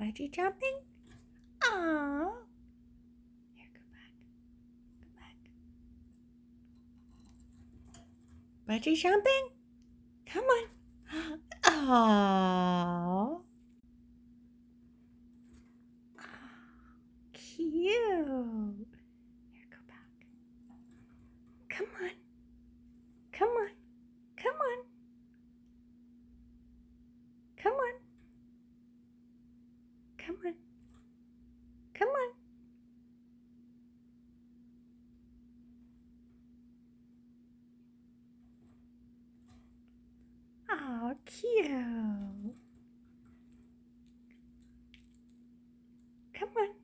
Budgie jumping? Aww. Here, go back. Go back. Budgie jumping? Come on. Aww. Cute. Here, go back. Come on. Come on. Come on. Come on. Come on. Come on. Oh, cute. Come on.